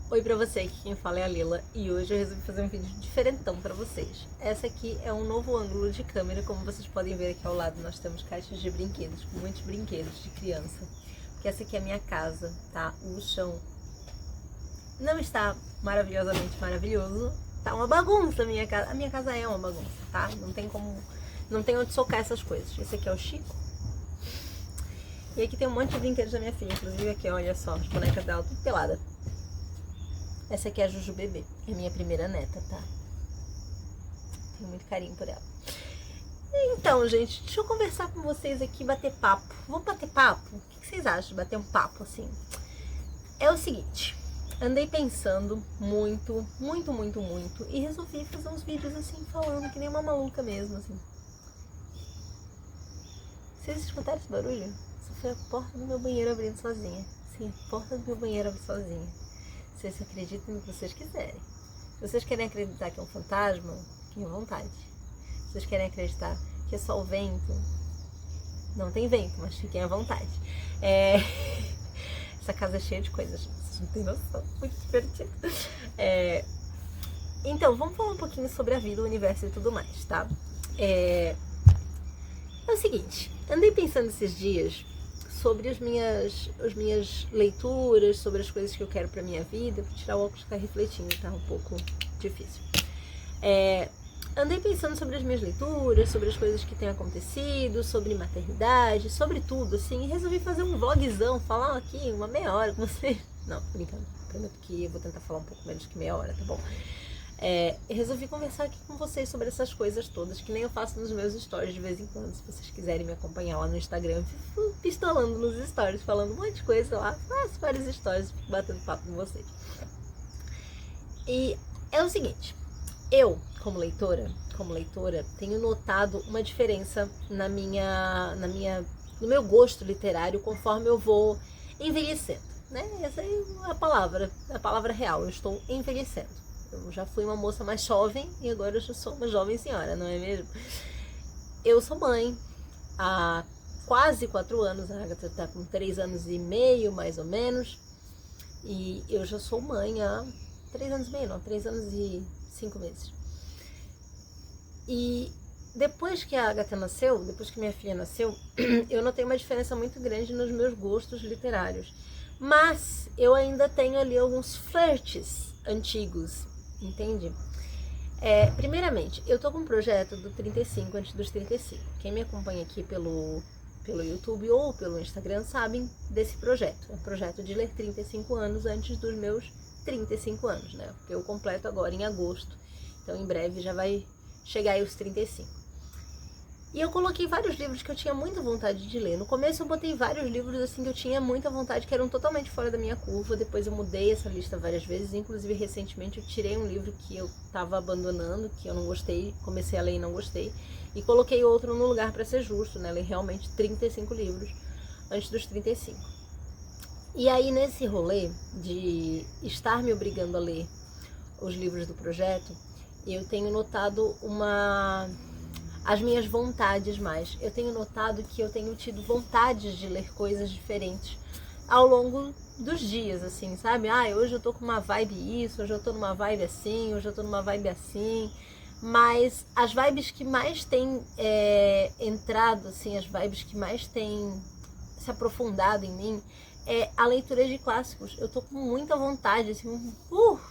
Oi pra você, aqui quem fala é a Lila e hoje eu resolvi fazer um vídeo diferentão pra vocês. Essa aqui é um novo ângulo de câmera, como vocês podem ver aqui ao lado nós temos caixas de brinquedos, com muitos brinquedos de criança. Porque essa aqui é a minha casa, tá? O chão não está maravilhosamente maravilhoso, tá uma bagunça a minha casa é uma bagunça, tá? Não tem onde socar essas coisas. Esse aqui é o Chico. E aqui tem um monte de brinquedos da minha filha, inclusive aqui, olha só, as bonecas dela tudo pelada. Essa aqui é a Juju Bebê, é minha primeira neta, tá? Tenho muito carinho por ela. Então, gente, deixa eu conversar com vocês aqui, bater papo. Vamos bater papo? O que vocês acham de bater um papo assim? É o seguinte, andei pensando muito e resolvi fazer uns vídeos assim, falando que nem uma maluca mesmo, assim. Vocês escutaram esse barulho? Isso foi a porta do meu banheiro abrindo sozinha. Sim, a porta do meu banheiro abrindo sozinha. Vocês acreditam no que vocês quiserem. Se vocês querem acreditar que é um fantasma, fiquem à vontade. Se vocês querem acreditar que é só o vento, não tem vento, mas fiquem à vontade. Essa casa é cheia de coisas, vocês não têm noção, muito divertido. Então, vamos falar um pouquinho sobre a vida, o universo e tudo mais, tá? É o seguinte, andei pensando esses dias sobre as minhas leituras, sobre as coisas que eu quero pra minha vida. Vou tirar o óculos que tá refletindo, tá um pouco difícil. Andei pensando sobre as minhas leituras, sobre as coisas que têm acontecido, sobre maternidade, sobre tudo, assim, e resolvi fazer um vlogzão, falar aqui uma meia hora com vocês. Não, brincando, prometo que eu vou tentar falar um pouco menos que meia hora, tá bom? Resolvi conversar aqui com vocês sobre essas coisas todas, que nem eu faço nos meus stories de vez em quando. Se vocês quiserem me acompanhar lá no Instagram, eu fico pistolando nos stories, falando um monte de coisa lá, faço várias stories, fico batendo papo com vocês. E é o seguinte, eu, como leitora, tenho notado uma diferença no meu gosto literário conforme eu vou envelhecendo, né? Essa é a palavra real, eu estou envelhecendo. Eu já fui uma moça mais jovem e agora eu já sou uma jovem senhora, não é mesmo? Eu sou mãe há quase 4 anos, a Agatha tá com 3 anos e meio, mais ou menos. E eu já sou mãe há 3 anos e meio, não, 3 anos e 5 meses. E depois que a Agatha nasceu, depois que minha filha nasceu, eu notei uma diferença muito grande nos meus gostos literários. Mas eu ainda tenho ali alguns flirts antigos, entende? Primeiramente, eu tô com um projeto do 35 antes dos 35. Quem me acompanha aqui pelo YouTube ou pelo Instagram sabem desse projeto. É um projeto de ler 35 anos antes dos meus 35 anos, né? Porque eu completo agora em agosto. Então em breve já vai chegar aí os 35. E eu coloquei vários livros que eu tinha muita vontade de ler. No começo eu botei vários livros assim que eu tinha muita vontade, que eram totalmente fora da minha curva. Depois eu mudei essa lista várias vezes. Inclusive recentemente eu tirei um livro que eu estava abandonando, que eu não gostei, comecei a ler e não gostei. E coloquei outro no lugar para ser justo, né? Ler realmente 35 livros antes dos 35. E aí nesse rolê de estar me obrigando a ler os livros do projeto, eu tenho notado as minhas vontades mais. Eu tenho notado que eu tenho tido vontades de ler coisas diferentes ao longo dos dias, assim, sabe? Hoje eu tô com uma vibe isso, hoje eu tô numa vibe assim, hoje eu tô numa vibe assim. Mas as vibes que mais têm entrado, assim, as vibes que mais têm se aprofundado em mim é a leitura de clássicos. Eu tô com muita vontade, assim,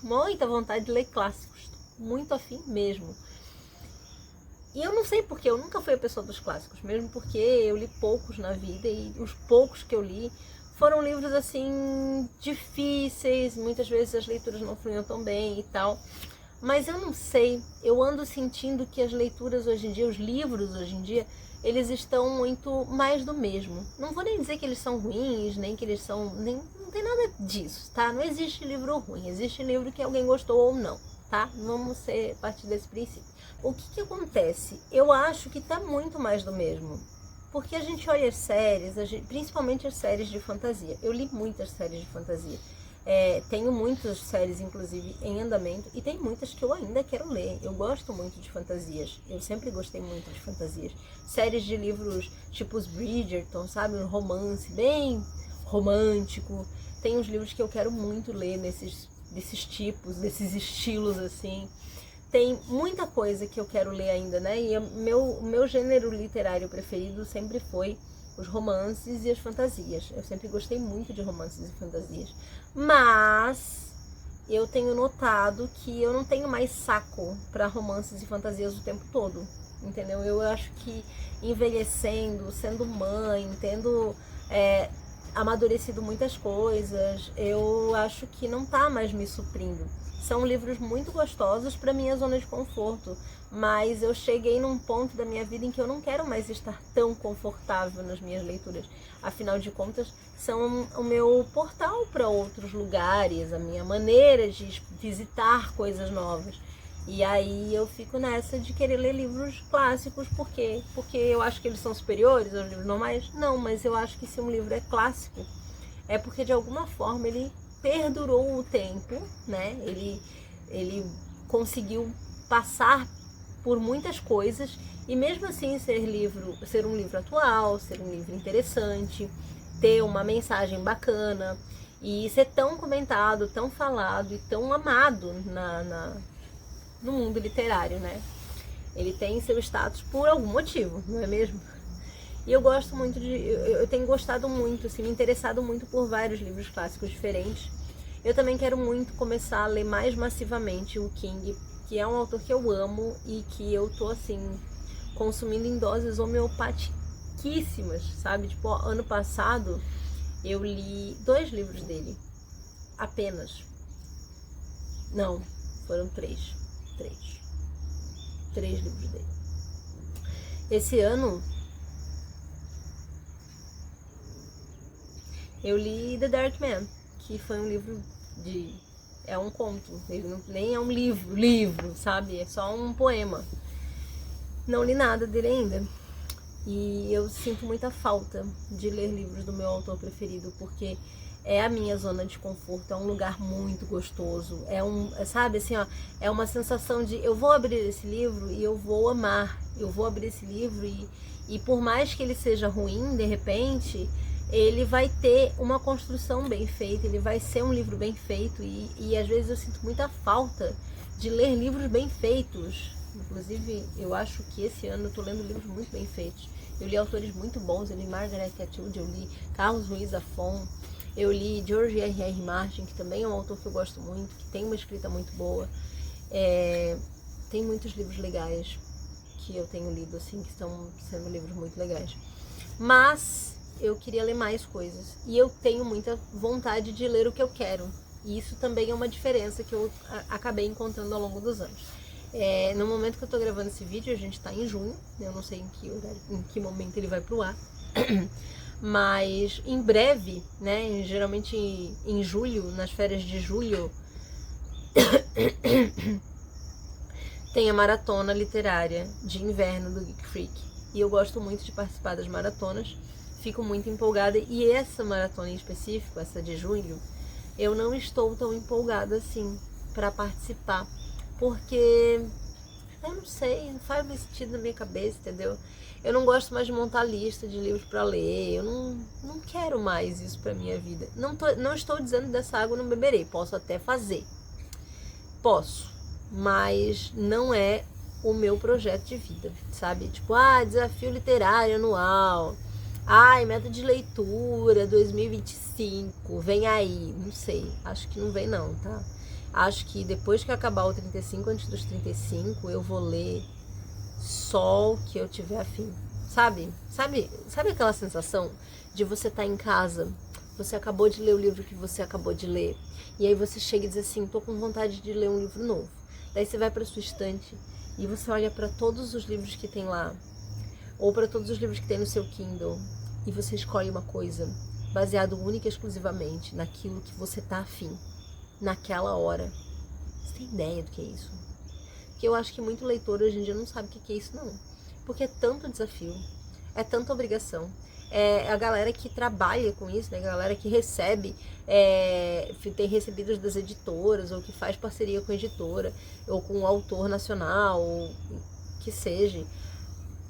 muita vontade de ler clássicos. Tô muito afim mesmo. E eu não sei porque, eu nunca fui a pessoa dos clássicos, mesmo porque eu li poucos na vida e os poucos que eu li foram livros assim difíceis, muitas vezes as leituras não fluíam tão bem e tal. Mas eu não sei, eu ando sentindo que as leituras hoje em dia, os livros hoje em dia, eles estão muito mais do mesmo. Não vou nem dizer que eles são ruins, nem que eles são... não tem nada disso, tá? Não existe livro ruim, existe livro que alguém gostou ou não, tá? Vamos partir desse princípio. O que acontece? Eu acho que tá muito mais do mesmo. Porque a gente olha as séries, principalmente as séries de fantasia. Eu li muitas séries de fantasia. Tenho muitas séries, inclusive, em andamento. E tem muitas que eu ainda quero ler. Eu gosto muito de fantasias. Eu sempre gostei muito de fantasias. Séries de livros tipo os Bridgerton, sabe? Um romance bem romântico. Tem uns livros que eu quero muito ler nesses desses tipos, desses estilos, assim. Tem muita coisa que eu quero ler ainda, né? E o meu gênero literário preferido sempre foi os romances e as fantasias. Eu sempre gostei muito de romances e fantasias. Mas eu tenho notado que eu não tenho mais saco para romances e fantasias o tempo todo, entendeu? Eu acho que envelhecendo, sendo mãe, tendo amadurecido muitas coisas, eu acho que não tá mais me suprindo. São livros muito gostosos para minha zona de conforto, mas eu cheguei num ponto da minha vida em que eu não quero mais estar tão confortável nas minhas leituras. Afinal de contas, são o meu portal para outros lugares, a minha maneira de visitar coisas novas. E aí eu fico nessa de querer ler livros clássicos, por quê? Porque eu acho que eles são superiores aos livros normais? Não, mas eu acho que se um livro é clássico, é porque de alguma forma ele perdurou o tempo, né? Ele conseguiu passar por muitas coisas e mesmo assim ser um livro atual, ser um livro interessante, ter uma mensagem bacana e ser tão comentado, tão falado e tão amado no mundo literário, né? Ele tem seu status por algum motivo, não é mesmo? E eu gosto muito eu tenho gostado muito, assim, me interessado muito por vários livros clássicos diferentes. Eu também quero muito começar a ler mais massivamente o King, que é um autor que eu amo e que eu tô, assim, consumindo em doses homeopatiquíssimas, sabe? Tipo, ano passado eu li 2 livros dele, apenas. Não, foram 3. 3 livros dele. Esse ano eu li The Dark Man, que foi um livro é um conto, ele nem é um livro, sabe? É só um poema. Não li nada dele ainda. E eu sinto muita falta de ler livros do meu autor preferido, porque é a minha zona de conforto, é um lugar muito gostoso, sabe, assim, ó, é uma sensação de eu vou abrir esse livro e eu vou amar, eu vou abrir esse livro e por mais que ele seja ruim, de repente, ele vai ter uma construção bem feita, ele vai ser um livro bem feito e às vezes eu sinto muita falta de ler livros bem feitos. Inclusive, eu acho que esse ano eu tô lendo livros muito bem feitos. Eu li autores muito bons, eu li Margaret Atwood, eu li Carlos Ruiz Zafón, eu li George R.R. Martin, que também é um autor que eu gosto muito, que tem uma escrita muito boa. Tem muitos livros legais que eu tenho lido, assim, que estão sendo livros muito legais. Mas eu queria ler mais coisas. E eu tenho muita vontade de ler o que eu quero. E isso também é uma diferença que eu acabei encontrando ao longo dos anos. No momento que eu tô gravando esse vídeo, a gente tá em junho, eu não sei em que momento ele vai pro ar, mas em breve, né, geralmente em julho, nas férias de julho, tem a maratona literária de inverno do Geek Freak, e eu gosto muito de participar das maratonas, fico muito empolgada, e essa maratona em específico, essa de julho, eu não estou tão empolgada assim para participar, porque eu não sei, não faz mais sentido na minha cabeça, entendeu? Eu não gosto mais de montar lista de livros para ler, eu não quero mais isso pra minha vida. Não estou dizendo dessa água eu não beberei, posso até fazer, posso, mas não é o meu projeto de vida, sabe? Tipo, desafio literário anual, meta de leitura 2025, vem aí, não sei, acho que não vem não, tá? Acho que depois que acabar o 35, antes dos 35, eu vou ler só o que eu tiver afim. Sabe aquela sensação de você estar em casa, você acabou de ler o livro que você acabou de ler, e aí você chega e diz assim, tô com vontade de ler um livro novo. Daí você vai pra sua estante e você olha pra todos os livros que tem lá, ou pra todos os livros que tem no seu Kindle, e você escolhe uma coisa, baseado única e exclusivamente naquilo que você tá afim. Naquela hora. Você tem ideia do que é isso? Porque eu acho que muito leitor hoje em dia não sabe o que é isso, não. Porque é tanto desafio, é tanta obrigação. É a galera que trabalha com isso, né? A galera que recebe, tem recebidos das editoras, ou que faz parceria com a editora, ou com o autor nacional, ou que seja.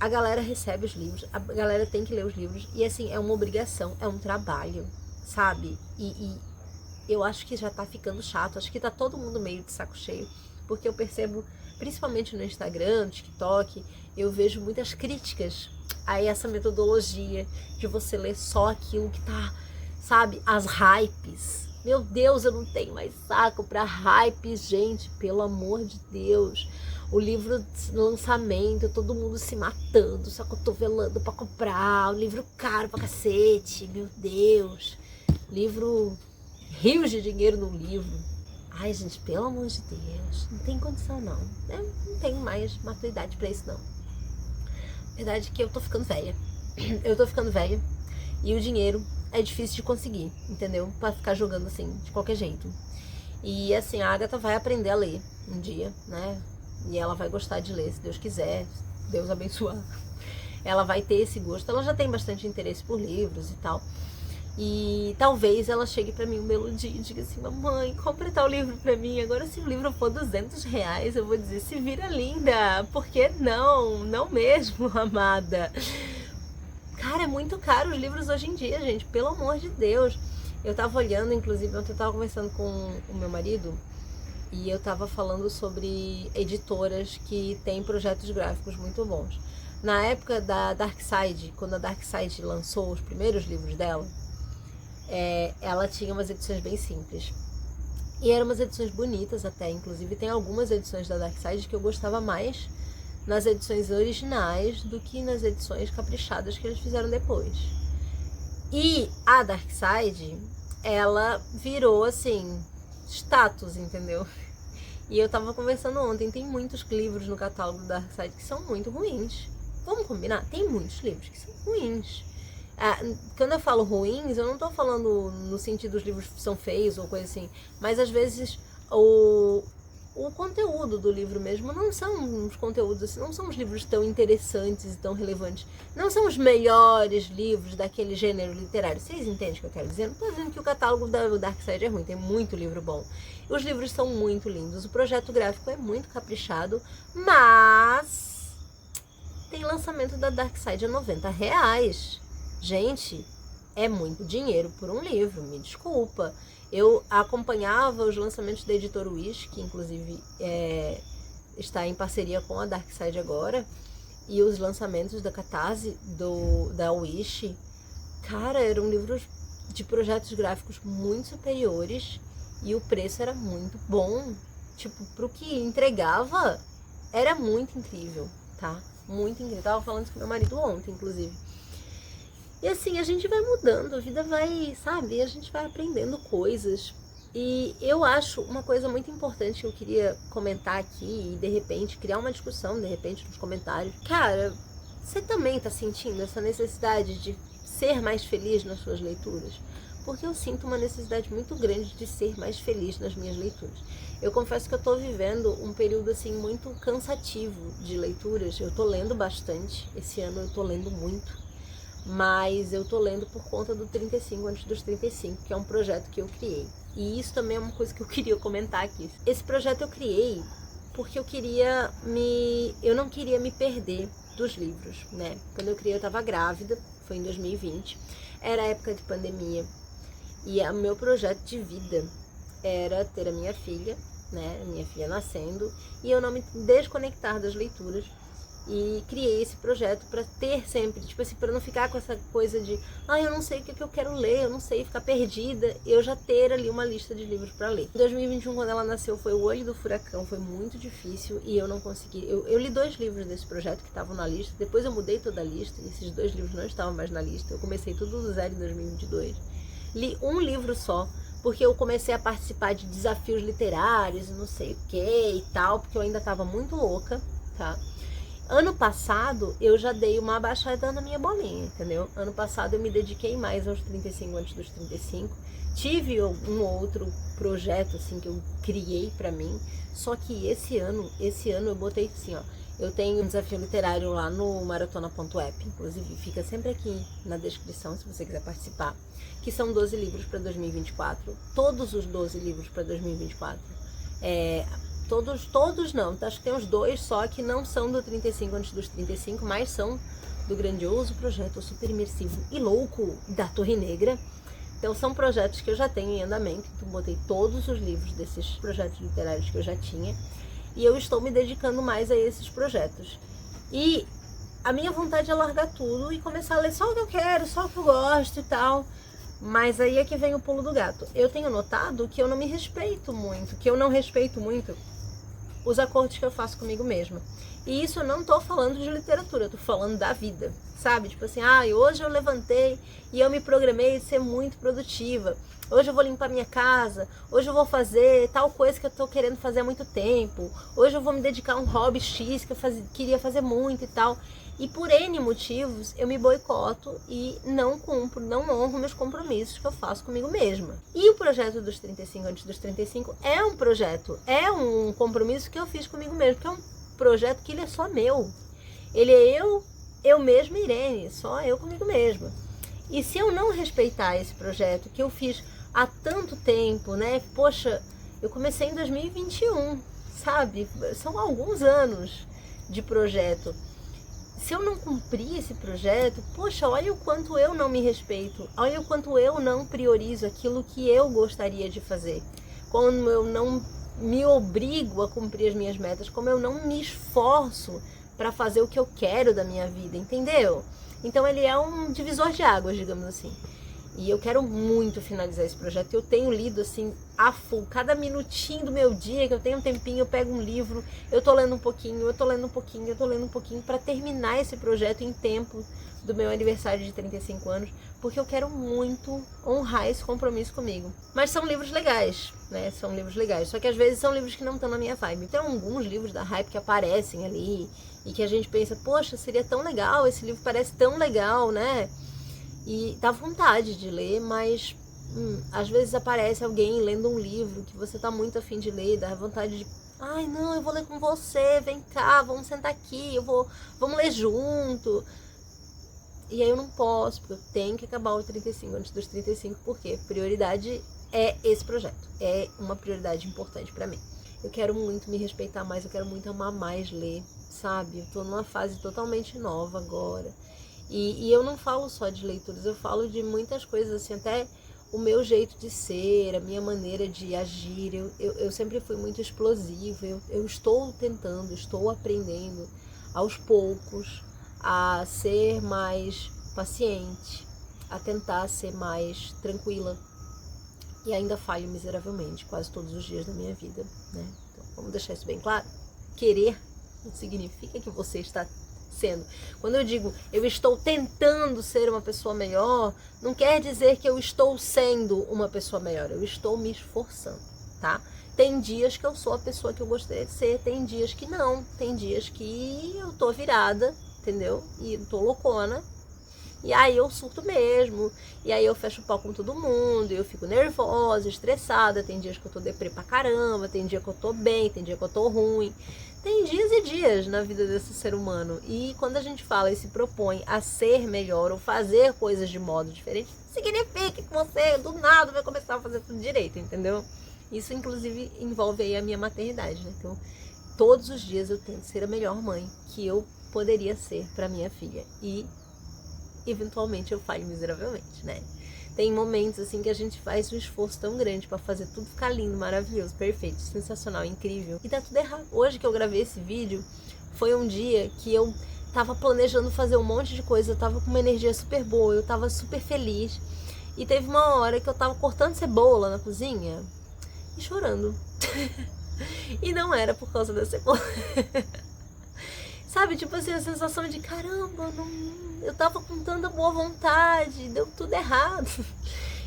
A galera recebe os livros, a galera tem que ler os livros, e assim, é uma obrigação, é um trabalho, sabe? E eu acho que já tá ficando chato, acho que tá todo mundo meio de saco cheio, porque eu percebo, principalmente no Instagram, no TikTok, eu vejo muitas críticas a essa metodologia de você ler só aquilo que tá, sabe, as hypes. Meu Deus, eu não tenho mais saco pra hypes, gente, pelo amor de Deus. O livro de lançamento, todo mundo se matando, se acotovelando pra comprar, o livro caro pra cacete, meu Deus. Livro, rios de dinheiro no livro. Ai, gente, pelo amor de Deus, não tem condição não. Eu não tenho mais maturidade pra isso não. Verdade é que eu tô ficando velha. Eu tô ficando velha e o dinheiro é difícil de conseguir, entendeu? Pra ficar jogando assim, de qualquer jeito. E assim, a Agatha vai aprender a ler um dia, né? E ela vai gostar de ler, se Deus quiser, Deus abençoar. Ela vai ter esse gosto. Ela já tem bastante interesse por livros e tal. E talvez ela chegue pra mim um belo dia e diga assim: mamãe, compra tal livro pra mim. Agora, se o livro for R$200, eu vou dizer: se vira linda. Por que não? Não mesmo, amada. Cara, é muito caro os livros hoje em dia, gente. Pelo amor de Deus. Eu tava olhando, inclusive, ontem eu tava conversando com o meu marido e eu tava falando sobre editoras que têm projetos gráficos muito bons. Na época da Darkside, quando a Darkside lançou os primeiros livros dela, ela tinha umas edições bem simples. E eram umas edições bonitas até, inclusive tem algumas edições da Darkside que eu gostava mais nas edições originais do que nas edições caprichadas que eles fizeram depois. E a Darkside, ela virou assim, status, entendeu? E eu tava conversando ontem, tem muitos livros no catálogo da Darkside que são muito ruins. Vamos combinar? Tem muitos livros que são ruins. Quando eu falo ruins, eu não tô falando no sentido dos livros são feios ou coisa assim, mas às vezes o conteúdo do livro mesmo não são os conteúdos assim, não são os livros tão interessantes e tão relevantes, não são os melhores livros daquele gênero literário. Vocês entendem o que eu quero dizer? Não tô dizendo que o catálogo da Darkside é ruim, tem muito livro bom. Os livros são muito lindos, o projeto gráfico é muito caprichado, mas tem lançamento da Darkside a R$90. Gente, é muito dinheiro por um livro, me desculpa. Eu acompanhava os lançamentos da editora Wish, que inclusive está em parceria com a Darkside agora, e os lançamentos da Catarse, da Wish, cara, eram livros de projetos gráficos muito superiores e o preço era muito bom. Tipo, pro que entregava, era muito incrível, tá? Muito incrível. Eu tava falando isso com meu marido ontem, inclusive. E assim, a gente vai mudando, a vida vai, sabe? A gente vai aprendendo coisas. E eu acho uma coisa muito importante que eu queria comentar aqui e de repente criar uma discussão, de repente, nos comentários. Cara, você também tá sentindo essa necessidade de ser mais feliz nas suas leituras? Porque eu sinto uma necessidade muito grande de ser mais feliz nas minhas leituras. Eu confesso que eu tô vivendo um período assim muito cansativo de leituras. Eu tô lendo bastante, esse ano eu tô lendo muito. Mas eu tô lendo por conta do 35 antes dos 35, que é um projeto que eu criei. E isso também é uma coisa que eu queria comentar aqui. Esse projeto eu criei porque eu não queria me perder dos livros, né? Quando eu criei eu tava grávida, foi em 2020, era época de pandemia. E o meu projeto de vida era ter a minha filha, né? Minha filha nascendo, e eu não me desconectar das leituras. E criei esse projeto para ter sempre, tipo assim, para não ficar com essa coisa de eu não sei o que eu quero ler, eu não sei, ficar perdida, eu já ter ali uma lista de livros para ler. Em 2021, quando ela nasceu, foi o Olho do Furacão, foi muito difícil e eu não consegui. Eu li 2 livros desse projeto que estavam na lista, depois eu mudei toda a lista e esses 2 livros não estavam mais na lista, eu comecei tudo do zero em 2022. Li um livro só, porque eu comecei a participar de desafios literários e não sei o que e tal, porque eu ainda estava muito louca, tá? Ano passado, eu já dei uma abaixada na minha bolinha, entendeu? Ano passado eu me dediquei mais aos 35 antes dos 35. Tive um outro projeto, assim, que eu criei pra mim. Só que esse ano eu botei assim, ó. Eu tenho um desafio literário lá no maratona.app, inclusive fica sempre aqui na descrição se você quiser participar. Que são 12 livros pra 2024. Todos os 12 livros pra 2024. Todos não, acho que tem uns 2 só que não são do 35 antes dos 35, mas são do grandioso projeto super imersivo e louco da Torre Negra, Então são projetos que eu já tenho em andamento, então botei todos os livros desses projetos literários que eu já tinha, e eu estou me dedicando mais a esses projetos. E a minha vontade é largar tudo e começar a ler só o que eu quero, só o que eu gosto e tal. Mas aí é que vem o pulo do gato. Eu tenho notado que eu não me respeito muito, que eu não respeito muito os acordos que eu faço comigo mesma. E isso eu não tô falando de literatura, eu tô falando da vida, sabe? Tipo assim, hoje eu levantei e eu me programei de ser muito produtiva. Hoje eu vou limpar minha casa, hoje eu vou fazer tal coisa que eu tô querendo fazer há muito tempo. Hoje eu vou me dedicar a um hobby X que eu queria fazer muito e tal. E por N motivos eu me boicoto e não cumpro, não honro meus compromissos que eu faço comigo mesma. E o projeto dos 35 antes dos 35 é um projeto, é um compromisso que eu fiz comigo mesmo, que é um projeto que ele é só meu. Ele é eu mesma, Irene, só eu comigo mesma. E se eu não respeitar esse projeto que eu fiz há tanto tempo, né? Poxa, eu comecei em 2021, sabe? São alguns anos de projeto. Se eu não cumprir esse projeto, poxa, olha o quanto eu não me respeito, olha o quanto eu não priorizo aquilo que eu gostaria de fazer. Como eu não me obrigo a cumprir as minhas metas, como eu não me esforço para fazer o que eu quero da minha vida, entendeu? Então ele é um divisor de águas, digamos assim. E eu quero muito finalizar esse projeto. Eu tenho lido assim a full, cada minutinho do meu dia que eu tenho um tempinho, eu pego um livro, eu tô lendo um pouquinho, eu tô lendo um pouquinho, eu tô lendo um pouquinho para terminar esse projeto em tempo do meu aniversário de 35 anos, porque eu quero muito honrar esse compromisso comigo. Mas são livros legais, né? São livros legais, só que às vezes são livros que não estão na minha vibe. Tem alguns livros da Hype que aparecem ali e que a gente pensa, poxa, seria tão legal, esse livro parece tão legal, né? E dá vontade de ler, mas às vezes aparece alguém lendo um livro que você tá muito afim de ler, dá vontade de, não, eu vou ler com você, vem cá, vamos sentar aqui, vamos ler junto. E aí eu não posso, porque eu tenho que acabar o 35 antes dos 35, porque prioridade é esse projeto, é uma prioridade importante pra mim. Eu quero muito me respeitar mais, eu quero muito amar mais ler, sabe? Eu tô numa fase totalmente nova agora. E eu não falo só de leituras, eu falo de muitas coisas, assim, até o meu jeito de ser, a minha maneira de agir. Eu sempre fui muito explosiva, eu estou tentando, estou aprendendo aos poucos a ser mais paciente, a tentar ser mais tranquila. E ainda falho miseravelmente quase todos os dias da minha vida, né? Então, vamos deixar isso bem claro. Querer não significa que você está sendo. Quando eu digo eu estou tentando ser uma pessoa melhor, não quer dizer que eu estou sendo uma pessoa melhor, eu estou me esforçando, tá? Tem dias que eu sou a pessoa que eu gostaria de ser, tem dias que não, tem dias que eu tô virada, entendeu? E eu tô loucona, e aí eu surto mesmo, e aí eu fecho o pau com todo mundo, eu fico nervosa, estressada, tem dias que eu tô deprê pra caramba, tem dia que eu tô bem, tem dia que eu tô ruim. Tem dias e dias na vida desse ser humano. E quando a gente fala e se propõe a ser melhor ou fazer coisas de modo diferente, significa que você do nada vai começar a fazer tudo direito, entendeu? Isso inclusive envolve aí a minha maternidade, né? Então, todos os dias eu tento ser a melhor mãe que eu poderia ser para minha filha. E eventualmente eu falho miseravelmente, né? Tem momentos assim que a gente faz um esforço tão grande pra fazer tudo ficar lindo, maravilhoso, perfeito, sensacional, incrível. E dá tudo errado. Hoje que eu gravei esse vídeo, foi um dia que eu tava planejando fazer um monte de coisa, eu tava com uma energia super boa, eu tava super feliz. E teve uma hora que eu tava cortando cebola na cozinha e chorando. E não era por causa da cebola. Sabe, tipo assim, a sensação de caramba, eu tava com tanta boa vontade, deu tudo errado.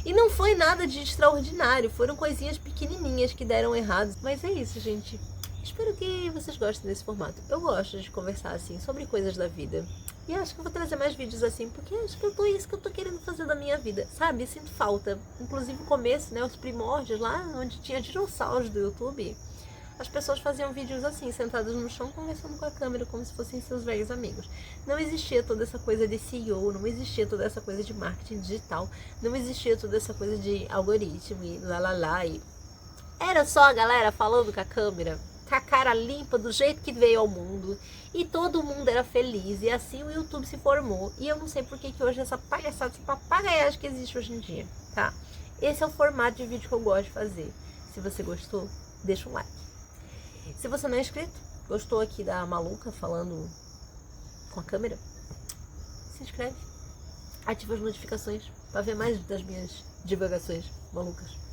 E não foi nada de extraordinário, foram coisinhas pequenininhas que deram errado. Mas é isso, gente. Espero que vocês gostem desse formato. Eu gosto de conversar, assim, sobre coisas da vida. E acho que eu vou trazer mais vídeos assim, porque acho que é isso que eu tô querendo fazer da minha vida, sabe? Sinto falta. Inclusive o começo, né, os primórdios lá, onde tinha dinossauros do YouTube. As pessoas faziam vídeos assim, sentadas no chão, conversando com a câmera, como se fossem seus velhos amigos. Não existia toda essa coisa de CEO, não existia toda essa coisa de marketing digital, não existia toda essa coisa de algoritmo e lá. E era só a galera falando com a câmera, com a cara limpa, do jeito que veio ao mundo. E todo mundo era feliz. E assim o YouTube se formou. E eu não sei por que hoje essa palhaçada, essa papagaiagem que existe hoje em dia, tá? Esse é o formato de vídeo que eu gosto de fazer. Se você gostou, deixa um like. Se você não é inscrito, gostou aqui da maluca falando com a câmera, se inscreve. Ativa as notificações para ver mais das minhas divagações malucas.